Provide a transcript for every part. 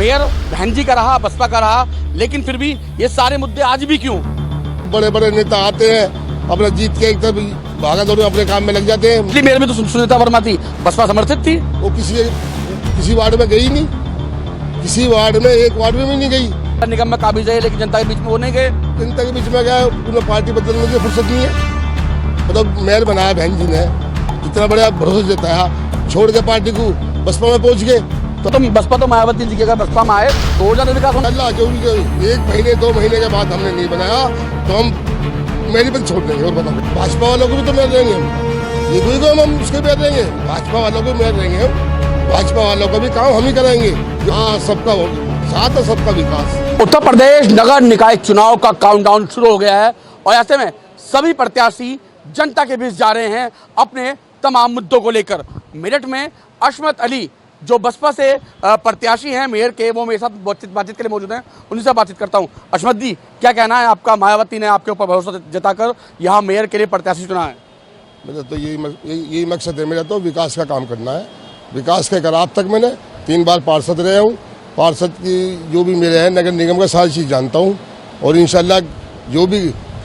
Mayor बहन जी का रहा, बसपा का रहा, लेकिन फिर भी ये सारे मुद्दे आज भी क्यों? बड़े बड़े नेता आते हैं, अपना जीत के एक तरफ भागा दौड़ अपने काम में लग जाते हैं। पिछली मेयर में तो सुनीता वर्मा थी, बसपा समर्थित थी। वो किसी वार्ड में गई नहीं, किसी वार्ड में एक वार्ड में भी नहीं गई। निगम में काबिज है, लेकिन जनता के बीच में वो नहीं गए। जनता के बीच में गया, उन्हें पार्टी बदलने की फुर्सत नहीं है। मतलब मेयर बनाया बहन जी ने, इतना बड़ा भरोसा जताया, छोड़ के पार्टी को बसपा में पहुंच गए। तो तुम बसपा तो मायावती जी के अगर बसपा में आए तो हो जाता विकास। अल्लाह जो भी 1 महीने 2 महीने के बाद हमने नहीं बनाया तो हम मेरी पर छोड़ देंगे। और बताओ भाजपा वालों को भी तो मेयर देंगे हम, ये को हम उसके मेयर देंगे, भाजपा वालों को मेयर देंगे हम। भाजपा वालों का भी काम हम ही कराएंगे। हाँ, सबका साथ है, सबका विकास। उत्तर प्रदेश नगर निकाय चुनाव का काउंटडाउन शुरू हो गया है और ऐसे में सभी प्रत्याशी जनता के बीच जा रहे हैं अपने तमाम मुद्दों को लेकर। मेरठ में अशमत अली जो बसपा से प्रत्याशी हैं मेयर के, वो मेरे साथ बातचीत के लिए मौजूद हैं, उन्हीं से बातचीत करता हूं। अशमत जी, क्या कहना है आपका? मायावती ने आपके ऊपर भरोसा जताकर यहाँ मेयर के लिए प्रत्याशी चुना है। मेरा तो यही मकसद है, मेरा तो विकास का काम करना है। विकास के कर आज तक मैंने 3 बार पार्षद रहे हूँ। पार्षद की जो भी मेरे हैं, नगर निगम का सारी चीज़ जानता हूँ और इंशाल्लाह जो भी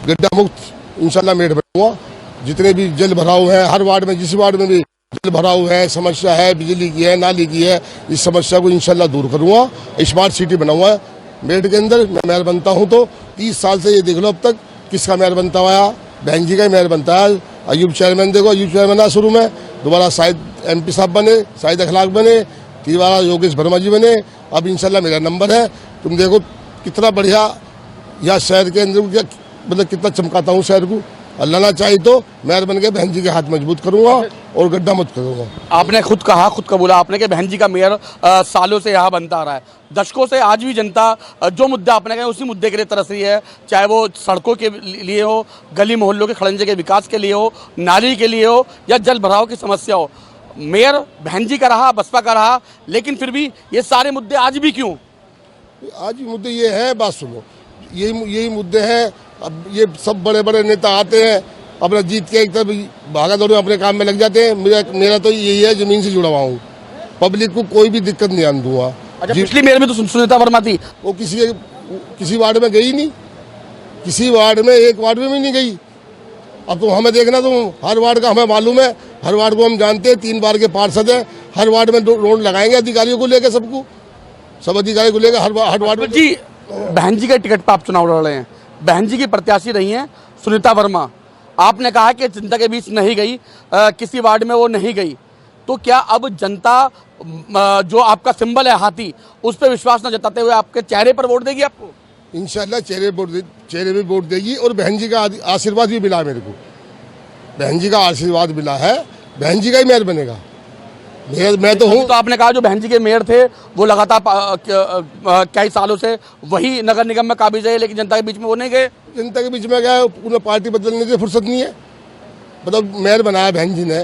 गड्ढा मुक्त इंशाल्लाह मेरठ बनूंगा। जितने भी जल भराव है हर वार्ड में, जिस वार्ड में भी जल भराव है, समस्या है, बिजली की है, नाली की है, इस समस्या को इंशाल्लाह दूर करूँगा। स्मार्ट सिटी बनाऊंगा मेरठ के अंदर। मैं मेयर बनता हूँ तो 30 साल से ये देख लो अब तक किसका मेयर बनता हुआ, बहन जी का मेयर बनता है। अयूब चेयरमैन देखो, अयूब चेयरमैन था शुरू में, दोबारा शायद MP साहब बने, शायद अखलाक बने, तीसरा योगेश वर्मा जी बने, अब इंशाल्लाह मेरा नंबर है। तुम देखो कितना बढ़िया यहाँ शहर के अंदर, मतलब कितना चमकाता हूँ शहर को। अल्लाह ना चाहे तो मेयर बन के बहन जी के हाथ मजबूत करूंगा और गड्ढा मत करूंगा। आपने खुद का बोला आपने कि बहन जी का मेयर सालों से यहाँ बनता आ रहा है, दशकों से। आज भी जनता जो मुद्दा आपने कहा उसी मुद्दे के लिए तरस रही है, चाहे वो सड़कों के लिए हो, गली मोहल्लों के खड़ंजे के विकास के लिए हो, नाली के लिए हो, या जल भराव की समस्या हो। मेयर बहन जी का रहा, बसपा का रहा, लेकिन फिर भी ये सारे मुद्दे आज भी क्यों? आज भी मुद्दे ये है, बात सुनो, यही मुद्दे हैं। अब ये सब बड़े बड़े नेता आते हैं, अपना जीत के एक तरफ भागा दौड़ अपने काम में लग जाते हैं। मेरा तो यही है, जमीन से जुड़ा हुआ हूँ, पब्लिक को कोई भी दिक्कत नहीं आने दूंगा। अच्छा, पिछली मेयर में तो सुनीता वर्मा थी। वो किसी वार्ड में गई नहीं, किसी वार्ड में एक वार्ड में भी नहीं गई। अब तो हमें देखना, तो हर वार्ड का हमें मालूम है, हर वार्ड को हम जानते हैं। 3 बार के पार्षद हैं, हर वार्ड में रोड लगाएंगे अधिकारियों को लेकर, सब अधिकारी को लेकर हर वार्ड में। जी, बहन जी के टिकट पर आप चुनाव लड़ रहे हैं, बहन जी की प्रत्याशी रही हैं सुनीता वर्मा। आपने कहा कि जनता के बीच नहीं गई, किसी वार्ड में वो नहीं गई, तो क्या अब जनता जो आपका सिंबल है हाथी, उस पर विश्वास न जताते हुए आपके चेहरे पर वोट देगी आपको? इंशाल्लाह चेहरे भी वोट देगी और बहन जी का आशीर्वाद भी मिला है मेरे को। बहन जी का आशीर्वाद मिला है, बहन जी का ही मेयर बनेगा। मैं तो हूँ। तो आपने कहा जो बहन जी के मेयर थे वो लगातार कई सालों से वही नगर निगम में काबिज है, लेकिन जनता के बीच में वो नहीं गए। जनता के बीच में गया, उन्हें पार्टी बदलने की फुर्सत नहीं है। मतलब मेयर बनाया बहन जी ने,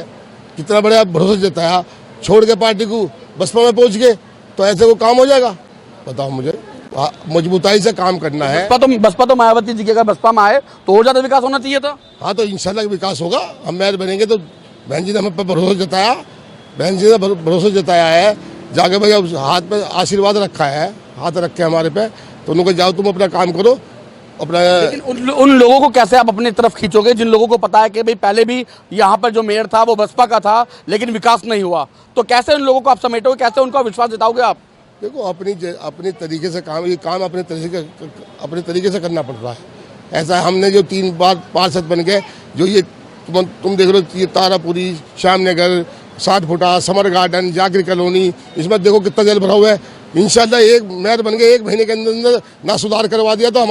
कितना बड़ा भरोसा जताया, छोड़ के पार्टी को बसपा में पहुंच गए, तो ऐसे को काम हो जाएगा? बताओ मुझे, मजबूताई से काम करना है। बसपा तो मायावती जी के अगर बसपा में आए तो और ज्यादा विकास होना चाहिए था। हाँ, तो इंशाल्लाह विकास होगा। हम मेयर बनेंगे तो बहन जी ने हम पर भरोसा जताया, बहन जी ने भरोसा जताया है, जाके भाई अब हाथ में आशीर्वाद रखा है, हाथ रखे हमारे पे, तो उनको जाओ तुम अपना काम करो अपना। लेकिन उन लोगों को कैसे आप अपनी तरफ खींचोगे जिन लोगों को पता है कि भाई पहले भी यहाँ पर जो मेयर था वो बसपा का था, लेकिन विकास नहीं हुआ? तो कैसे उन लोगों को आप समेटोगे, कैसे उनका विश्वास जताओगे आप? देखो, अपनी तरीके से काम, ये काम अपने तरीके से करना पड़ रहा है। ऐसा हमने जो 3 बार पार्षद बन गए, जो ये तुम देख लो, ये तारापुरी, श्यामनगर, 60 फुटा, समर गार्डन, जाकिर कॉलोनी, इसमें देखो कितना जल भरा हुआ है। इंशाल्लाह एक मेयर बन गए, 1 महीने के अंदर ना सुधार करवा दिया तो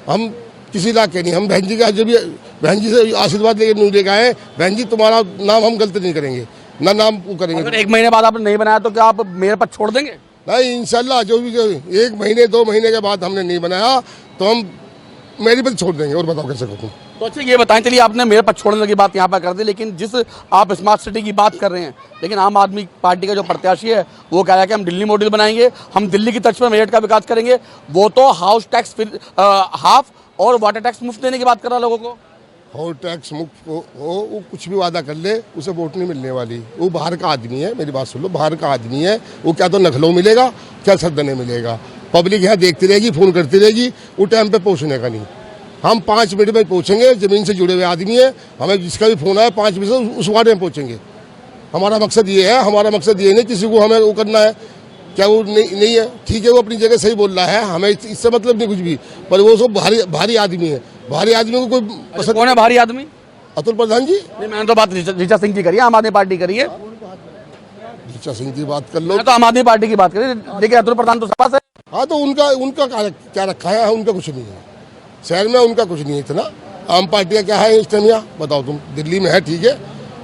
हम किसी लायक के नहीं। हम बहन जी का जो भी बहन जी से आशीर्वाद लेके आए, बहन जी तुम्हारा नाम हम गलत नहीं करेंगे, ना नाम करेंगे। अगर 1 महीने बाद आपने नहीं बनाया तो क्या आप मेयर पर छोड़ देंगे? नहीं, इंशाल्लाह जो 1 महीने 2 महीने के बाद हमने नहीं बनाया तो हम मेरी पर छोड़ देंगे। और बताओ कैसे करूँ? तो अच्छा ये बताएं, चलिए आपने मेयर पर छोड़ने की बात यहाँ पर कर दी, लेकिन जिस आप स्मार्ट सिटी की बात कर रहे हैं, लेकिन आम आदमी पार्टी का जो प्रत्याशी है वो कह रहा है कि हम दिल्ली मॉडल बनाएंगे, हम दिल्ली की तर्ज पर मेरठ का विकास करेंगे। वो तो हाउस टैक्स हाफ और वाटर टैक्स मुफ्त देने की बात कर रहा है लोगों को। और टैक्स मुक्त हो वो कुछ भी वादा कर ले उसे वोट नहीं मिलने वाली। वो बाहर का आदमी है, मेरी बात सुन लो, बाहर का आदमी है। वो क्या तो नखलों मिलेगा, क्या सदने मिलेगा। पब्लिक यहाँ देखती रहेगी, फोन करती रहेगी, वो टाइम पे पहुँचने का नहीं। हम 5 मिनट में पहुँचेंगे, ज़मीन से जुड़े हुए आदमी है, हमें जिसका भी फ़ोन आया 5 मिनट से उस वार्ड में पहुँचेंगे। हमारा मकसद ये है, हमारा मकसद ये नहीं किसी को हमें वो करना है। क्या वो नहीं है, ठीक है, वो अपनी जगह सही बोल रहा है, हमें इससे मतलब नहीं कुछ भी। पर वो सब भारी आदमी है, भारी आदमी को कोई पसंद। कौन है भारी आदमी? अतुल प्रधान जी। नहीं, मैंने तो बात ऋचा सिंह की करी है, आम आदमी पार्टी करी है। ऋचा सिंह की बात कर लो। मैं तो आम आदमी पार्टी की बात करी, देखिए अतुल प्रधान तो सपा से। हाँ, तो उनका क्या रखा है? उनका कुछ नहीं है शहर में, उनका कुछ नहीं है इतना। आम पार्टी का क्या है इस टाइम यहाँ बताओ तुम? दिल्ली में है, ठीक है,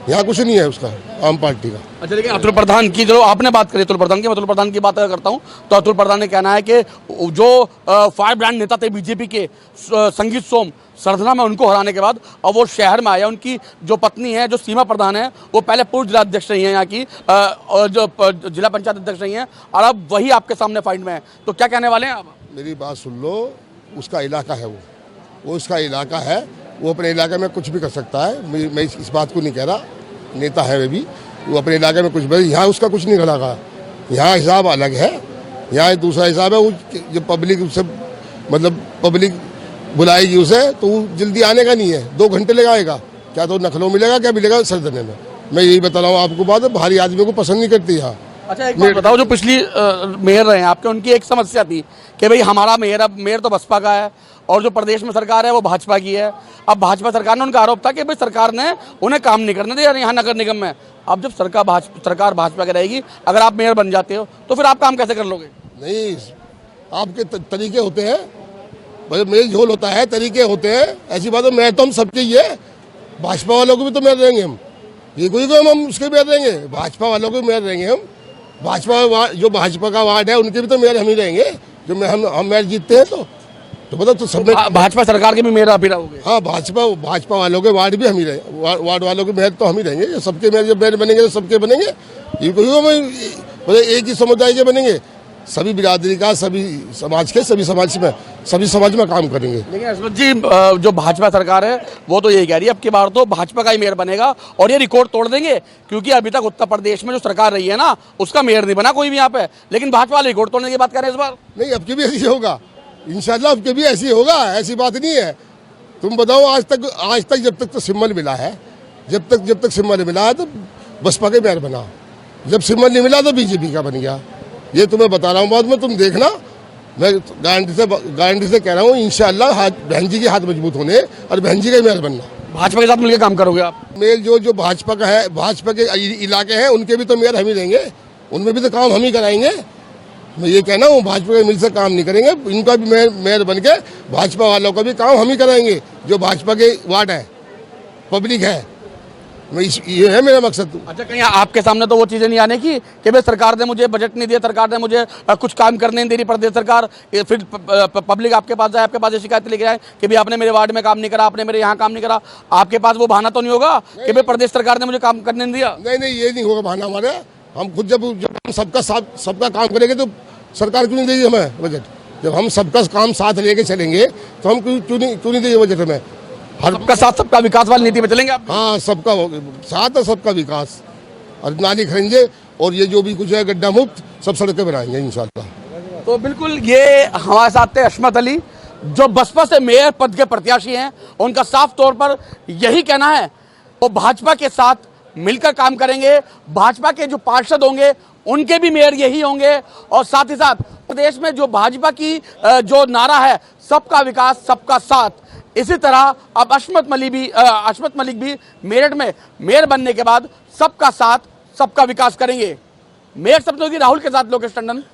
यहाँ कुछ नहीं है उसका आम पार्टी का। अच्छा, लेकिन अतुल प्रधान की जो आपने बात करी अतुल प्रधान की, अतुल प्रधान की बात अगर करता हूँ तो अतुल प्रधान ने कहना है कि जो फायर ब्रांड नेता थे बीजेपी के संगीत सोम सरधना में, उनको हराने के बाद अब वो शहर में आए। उनकी जो पत्नी है, जो सीमा प्रधान है, वो पहले पूर्व जिला अध्यक्ष रही हैं यहाँ की, और जो जिला पंचायत अध्यक्ष रही हैं, और अब वही आपके सामने फाइट में है। तो क्या कहने वाले हैं आप? मेरी बात सुन लो, उसका इलाका है, वो उसका इलाका है, वो अपने इलाके में कुछ भी कर सकता है। मैं इस बात को नहीं कह रहा, नेता है वे भी, वो अपने इलाके में कुछ भी। यहाँ उसका कुछ नहीं लगा, यहाँ हिसाब अलग है, यहाँ दूसरा हिसाब है। वो जब पब्लिक उससे मतलब पब्लिक बुलाएगी उसे तो वो जल्दी आने का नहीं है, 2 घंटे लगाएगा। क्या तो नखलों मिलेगा, क्या मिलेगा सरदने में। मैं यही बता रहा हूँ आपको बात, भारी आदमियों को पसंद नहीं करती यहाँ। अच्छा, एक बात बताओ, जो पिछली मेयर रहे हैं आपके, उनकी एक समस्या थी कि भाई हमारा मेयर तो बसपा का है और जो प्रदेश में सरकार है वो भाजपा की है। अब भाजपा सरकार ने, उनका आरोप था कि भाई सरकार ने उन्हें काम नहीं करने दिया यहाँ नगर निगम में। अब जब सरकार भाजपा की रहेगी, अगर आप मेयर बन जाते हो तो फिर आप काम कैसे कर लोगे? नहीं, आपके तरीके होते हैं, मेल झोल होता है, तरीके होते हैं। ऐसी बात है, मेयर तो हम सबके ही है, भाजपा वालों को भी तो मेयर रहेंगे हम। ये कोई को हम उसके मेयर रहेंगे, भाजपा वालों को मेयर रहेंगे हम। जो भाजपा का वार्ड है उनके भी तो मेयर हम ही रहेंगे, जो हम मेयर जीतते हैं। तो मतलब तो सब भाजपा सरकार के भी मेयर आप ही रहोगे? हाँ, भाजपा वालों के वार्ड भी हम ही रहेंगे, वार्ड वालों के मेयर तो हम ही रहेंगे। सबके मेयर जब मेयर बनेंगे तो सबके बनेंगे। ये कोई मतलब एक ही समुदाय के बनेंगे, सभी बिरादरी का, सभी समाज के, सभी समाज में काम करेंगे। लेकिन अशमत जी, जो भाजपा सरकार है वो तो यही कह रही है अब की बार तो भाजपा का ही मेयर बनेगा, और ये रिकॉर्ड तोड़ देंगे, क्योंकि अभी तक उत्तर प्रदेश में जो सरकार रही है ना, उसका मेयर नहीं बना कोई भी यहाँ पे। लेकिन भाजपा वाले रिकॉर्ड तोड़ने की बात कर रहे हैं इस बार। नहीं, अब के भी ऐसी होगा इंशाल्लाह, अब के भी ऐसी होगा, ऐसी बात नहीं है। तुम बताओ, आज तक जब तक तो सिंबल मिला है, जब तक सिंबल मिला है तो बसपा के मेयर बना, जब सिंबल नहीं मिला तो बीजेपी का बन गया। ये तुम्हें बता रहा हूँ बाद में, तुम देखना। मैं गारंटी से कह रहा हूँ, इंशाल्लाह बहन जी के हाथ मजबूत होने और बहन जी का मेयर बनना। भाजपा के साथ मिलकर काम करोगे आप? मेयर जो भाजपा का है, भाजपा के इलाके हैं, उनके भी तो मेयर हम ही रहेंगे, उनमें भी तो काम हम ही कराएंगे। मैं ये कहना हूँ, भाजपा के मिल से काम नहीं करेंगे, इनका भी मेयर बन के भाजपा वालों का भी काम हम ही कराएंगे, जो भाजपा के वार्ड है, पब्लिक है। ये है मेरा मकसद। अच्छा, कहीं आपके सामने तो वो चीजें नहीं आने की कि भाई सरकार ने मुझे बजट नहीं दिया, सरकार ने मुझे कुछ काम करने नहीं दे रही प्रदेश सरकार, फिर पब्लिक आपके पास जाए, आपके पास ये शिकायत लेके आए कि भाई आपने मेरे वार्ड में काम नहीं करा, आपने मेरे यहाँ काम नहीं करा। आपके पास वो बहाना तो नहीं होगा कि भाई प्रदेश सरकार ने मुझे काम करने नहीं दिया? नहीं, ये नहीं होगा बहाना हमारे। हम खुद जब हम सबका काम करेंगे तो सरकार क्यों नहीं देगी हमें बजट? जब हम सबका काम साथ लेके चलेंगे तो हम क्यों नहीं देंगे बजट हमें? सबका साथ सबका विकास वाली नीति पे चलेंगे आप? हाँ, सबका साथ है, सबका विकास, और नाली खरेंगे, और ये जो भी कुछ है गड्ढा मुक्त सब सड़कें बनाएंगे इंशाल्लाह। तो बिल्कुल, ये हमारे साथ थे अशमत अली, जो बसपा से मेयर पद के प्रत्याशी हैं। उनका साफ तौर पर यही कहना है, वो भाजपा के साथ मिलकर काम करेंगे, भाजपा के जो पार्षद होंगे उनके भी मेयर यही होंगे, और साथ ही साथ प्रदेश में जो भाजपा की जो नारा है, सबका विकास सबका साथ, इसी तरह अब अशमत मलिक भी मेरठ में मेयर बनने के बाद सबका साथ सबका विकास करेंगे। मेयर सपनों की राहुल के साथ लोकेश टंडन।